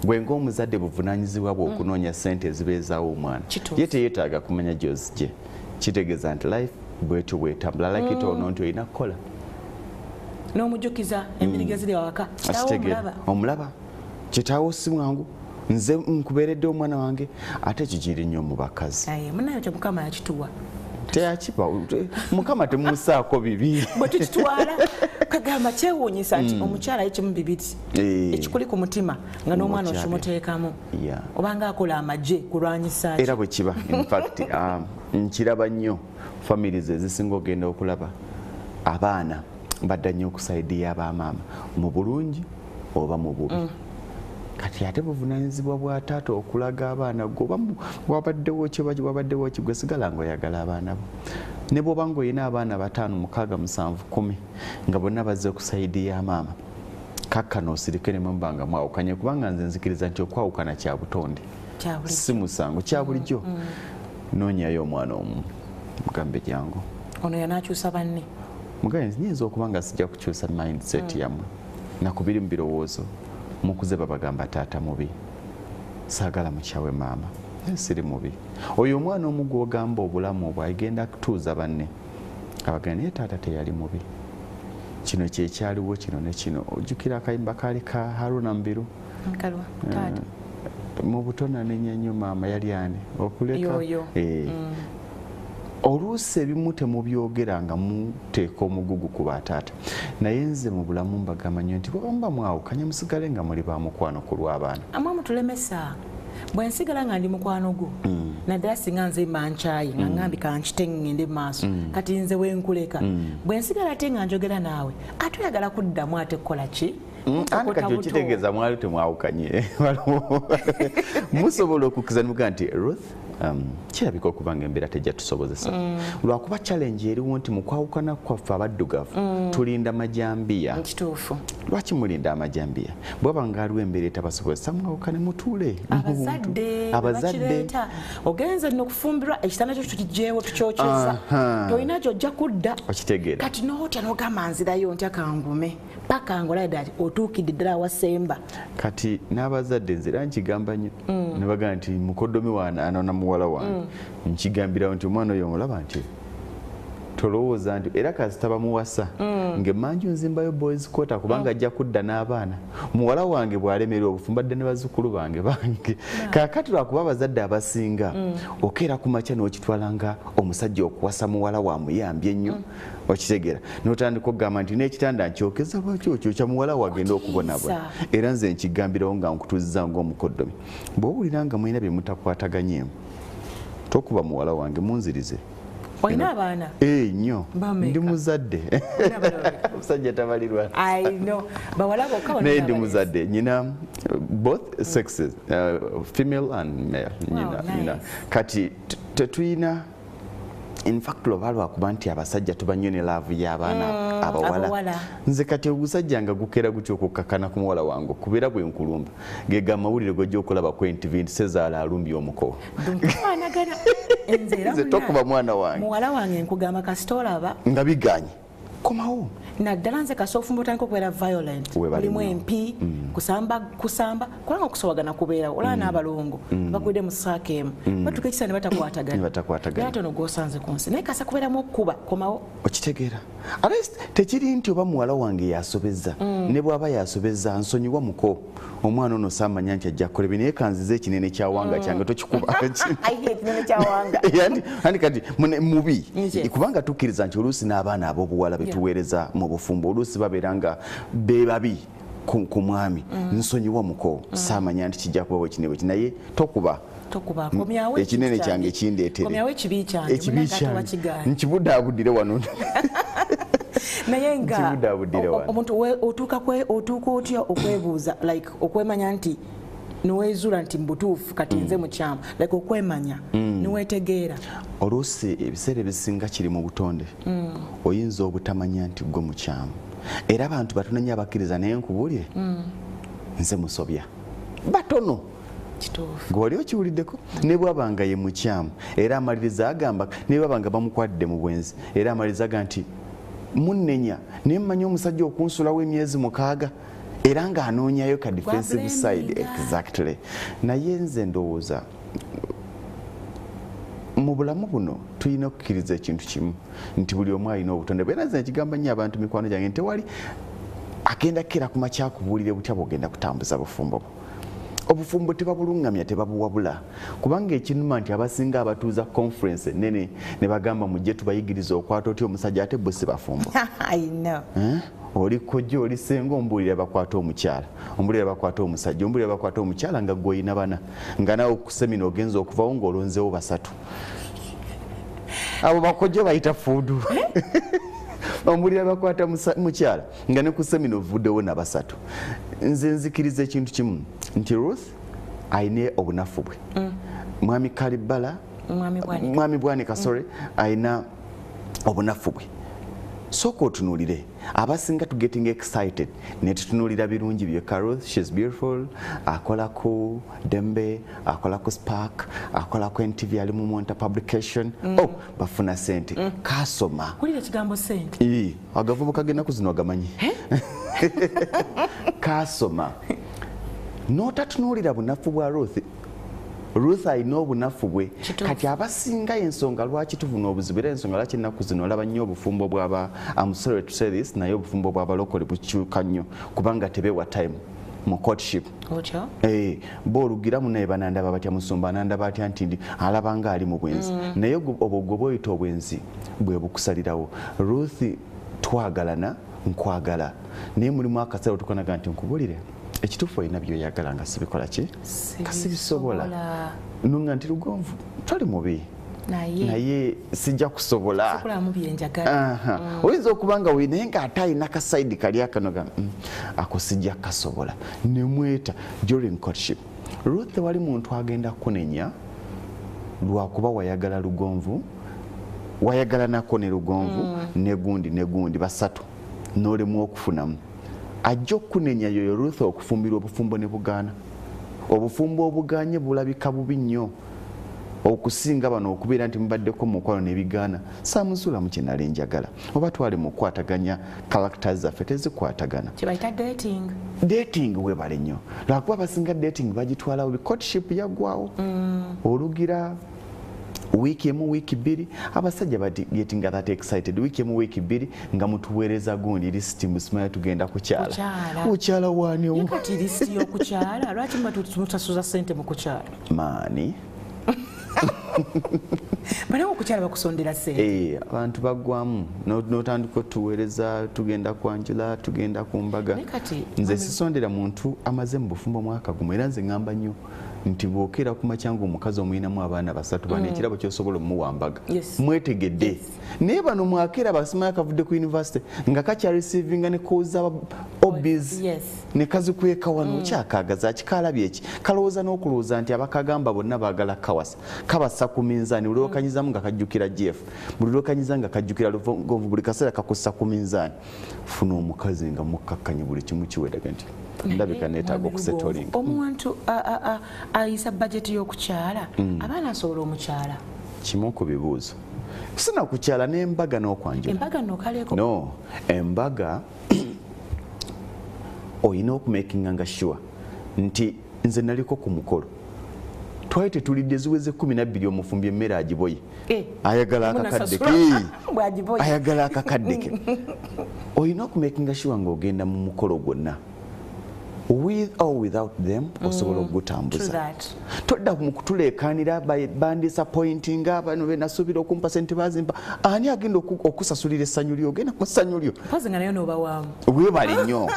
gwe ng'omuzadde buvunanyizibwa bwe okunoonya ssente ezibeezaawo omwana ye teyeetaaga kumanya gy'ozigye kitegeeza nti life bwetyo bwetambula lakito ono nti olina kukola n'omujjukiza embiriga ziri awaka omulaba kitaawo si mwangu nze nkubeeredde omwana wange ate kikiri nnyo mu bakazi munayo kyo mukama yakituwa teyakipa mukama temusaako bibi bwe tukitwala kagamba kyewuunyisa nti omukyala yekimu bibiri ekikuli ku mutima nga n'omwana okimuteekamu obanga akola amagye kulwanyisa era bwe kiba infact nkiraba nnyo families ezisinga ogenda okulaba abaana badda nnyo okusaidiya abamaama mu bulungi oba mu bubi kati ate buvunanyizibwa bwa taata okulaga abaana goba wabaddewo wabaddewo gwe sigala ng'oyagala abaana bo ne bw'oba ng'olina abaana 5 6 7 10 nga bonna bazze okusaidiya maama kakkano osirike ne mubanga mwawukanye kubanga nze nzikiriza nti okwawukana kya butonde si musango kya bulijjo noonyayo omwana omu mugambe jangu ono yanaakyusa banne mugaye nyinza okuba nga sijja kukyusa mindset yammwe nakubiri mu birowoozo mukuze babagamba taata mubi saagala mukyawe maama siri mubi oyo omwana omu gw'ogamba obulamu obwo agenda kutuuza banne abagenda naye taata teyali mubi kino kyekyaliwo kino ne kino ojjukira akayimba kaali ka Haruna Mbiru mu butona nenya nnyo maama yali ani okuleka oluusi ebimu temubyogera nga muteeka omugugu ku bataata naye nze mu bulamu mbagamba nnyo nti bwamba mwawukanye musigale nga muli ba mukwano ku lw'abaana amwe mutulemesa bwe nsigala nga ndi mukwano gwo naddala singa nze mankyayi nga ngambi kankite ngende mu maaso kati nze wenkuleka bwe nsigala ate nga njogera naawe ate oyagala kuddamu ate kukola ki andi kati okitegeeza mwali temwawukanye musobola okukkiriza nimuga nti Ruth kirabika okuba nga embeera tejja tusobozesa lwakuba challenge eriwo nti mukwawukana kwaffe abaddugavu tulinda majambiya kituufu lwaki mulinda amajambiya bwaba nga aliwo embeera etabasobozesa mwawukane mutuule abazadde ogenze n'okufumbirwa ekitanda kyo tukijjeewo tukyokyeza tolina gy'ojja kudda okitegeera kati n'otya n'ogamba nzirayo ntya kangume paka ngolaida ati otuukidde ddala awasemba kati n'abazadde nzira nkigamba nnyo ne bagamba nti mukoddomi waana muwala wange nkigambirawo nti omwana oyo omulaba nti tolowooza nti era kasita bamuwasa ng'emmanju nzimbayo boys quarter kubanga ajja kudda n'abaana muwala wange bw'alemererwa obufumbadde ne bazzukulu bange kaakati lwakuba abazadde abasinga okeera ku makya n'okitwala nga omusajja okuwasa muwala wamuyambye ennyo okitegeera n'otandika okugamba nti n'ekitanda nkyokeza bwakyokyo muwala wagenda okubonabona era nze nkigambirawo nga nkutuuziza ng'omukoddomi bw'owulira nga mulina bye mutakwataganyeemu tokuba muwala wange munzirize olina abaana nnyo ndi muzadde omusajja tabalirwa bawala bokka naye ndi muzadde nyina both sexes female and male nyina kati tetuyina in fact lwakuba nti abasajja tuba nnyo ne laavu y'abaana abawala nze kati ogusajja nga gukeera gutyo okukkakana ku muwala wange kubeera bwe nkulumba gega amawulire gojja okulaba ku NTV nti Sezaala alumbye omuko nze tokuba mwana wange muwala wange nkugamba kasita olaba nga biganye komawo naddala nze kasoofu mbutandika okubeera violent mulimu empi kusamba kubanga okusobagana kubeerawo olaba n'abalongo bakwidde mu saaka emu batuka ekisa ne batakwatagana era tono gwosanze ku nsi naye kasa kubeeramu okukuba komawo okitegeera ate tekiri nti oba muwala wange yasobezza ne bw'aba yasobezza nsonyiwa muko omwana ono saamanya nti ajja kukola naye kanziza ekinene kyawanga kyange tokikuba andi kati mubi kubanga tukkiriza nti oluusi n'abaana ab'obuwala betuweereza mu bufumbo oluusi babeera nga bebabi ku mwami nsonyiwa muko saamanya nti kijja kuba bwekinebwe naye tokuba ekinene kyange kindeetere ekibi kyange nkibuddaabudire wano naye nga omuntu otuuka otya okwebuuza like okwemanya nti niweezuula nti mbutuufu kati nze mukyamu like okwemanya niweetegeera oluusi ebiseera ebisinga kiri mu butonde oyinza obutamanya nti gwe mukyamu era abantu batono nnyo abakkiriza naye nkubuulire nze musobya batono gw'oli okiwuliddeko ne bwabanga ye mukyamu era amaliriza agamba ne bwabanga bamukwadde mu bwenzi era amaliriza aga nti munnenya naye mmanyi omusajja okunsulawo emyezi 6 era ng'anoonyayo ka defensive side. Exactly. Naye nze ndowooza mu bulamu buno tulina okukkiriza ekintu kimu nti buli omu alina obutonde bwe. Era nze nkigamba nnyo abantu mikwano gyange nti tewali agenda kera ku makya akubuulire butya bw'ogenda kutambuza bufumbo bwo. Obufumbo tebabulungamya tebabwabula kubanga ekinuma nti abasinga abatuuza conference enene ne bagamba mujje tubayigiriza okwata otya omusajja ate bo si bafumbo. I know. Oli kojjo oli senga ombuulira bakwata omukyala, ombuulira bakwata omusajja, ombuulira bakwata omukyala nga gwe oyina bana nga naawe ku semina ogenza okuvawo ng'olonzeewo basatu. Abo bakojjo bayita fuudu. Ombuulira bakwata mukyala nga ne ku semina ovuddewo na basatu. Nze nzikiriza ekintu kimu nti Ruth ayina obunafu bwe. Mwami Kalibala, Mwami Bwanika sorry, ayina obunafu bwe. Sooka otunuulire abasinga to getting excited ne tutunuulira birungi byekka. Ruth, she's beautiful, akola ku Dembe, akola ku Spark, akola ku NTV, ali mu Monta publication. Oh, bafuna sente. Kasoma. Kulira ekigambo sente. Agavubuka kagenda kuzino agamanyi. Kasoma. N'otatunuulira bunafu bwa Ruth. Ruth alina obunafu bwe. Kati abasinga ensonga lwaki tufuna obuzibu era ensonga lwaki ennaku zino olaba nnyo obufumbo bw'aba I'm sorry to say this, naye obufumbo bw'abalokole bukyuka nnyo kubanga tebeewa time mu courtship. Boolugira munaye banandaba batya Musumba anandaba atya nti alaba nga ali mu bwenzi. Naye obwo gwe bw'oyita obwenzi bwe bukusalirawo. Ruth twagalana nkwagala naye mulimu akaseera otukanaga nti nkubulire ekituufu olina by'oyagala nga sibikola ki kasibisobola nunga nti Lugonvu toli mubi naye sijja kusobola oyinza okuba nga naye ng'ate alina kasaidi kali akanoga ako sijja kasobola nemweta during courtship. Ruth wali muntu agenda kunenya lwakuba wayagala Lugonvu, wayagala nako ne Lugonvu negundi basatu n'olemu okufunamu. Ajja okunenya yoyo Ruth okufumbirwa obufumbo ne bugaana. Obufumbo obuganye bulabika bubi nnyo okusinga bano okubeera nti mubaddeko mukwano n'ebigaana. Saamusula mu kye nali njagala oba twali mu kukwataganya characters zaffe tezikwatagana. Kibayita dating. Dating webale nnyo lwakuba abasinga dating bagitwalawo courtship yaggwawo. Olugira wiki emu wiki bbiri abasajja bagetinga that excited wiki emu wiki bbiri nga mutuweereza gundi lisiti musimaya tugenda kukyala. Kukyala wani omu kati lisiti y'okukyala lwaki mutasasuza ssente mu kukyala maani banawo okukyala bakusondera ssente. Abantu baggwamu n'otandika otuweereza tugenda kwanjula tugenda ku mbaga. Nze sisondera muntu amaze mu bufumbo mwaka gumu era nze ngamba nnyo nti bwokera ku makyanga omukazi omuyinamu abaana basatu bana ekirabo kyosobola omuwambaga mwetegedde. Naye bano mwakera basimaya kavudde ku university nga kakya receiving ne koza hobbies ne kazikweka wano kyakagaza kikalabye eki kalowooza n'okulowooza nti abakagamba bonna baagala kawasa kabasa ku minzaani buli lwokanyizamu nga kajjukira GF buli lwokanyiza nga kajjukira Lugonvu buli kaseera kakussa ku minzaani. Funa omukazi nga mukkakkanyi buli kimu kiweraga nti ndabika neetaaga okusetolinga. Omuntu ayisa bajeti y'okukyala abaana asobola omukyala kimu ku bibuuzo kusina kukyala n'embaga n'okwanjula. Embaga nokaleko no embaga oyina okumakinga nga sure nti nze naliko ku mukolo twali tetulidde ziweze 12 omufumbi emmere agiboye ayagala akakaddeke ayagala akakaddeke oyina okumakinga sure ng'ogenda mu mukolo gwonna with or without them osobola okugutambuza. Todda mu kutuleekaanira bandisappointinga bano benasuubira okumpa sente bazimpa ani agenda okusasulira essanyu lyo ogenda ku ssanyu lyo pozi nga nayo n'obawaamu weebale nnyo.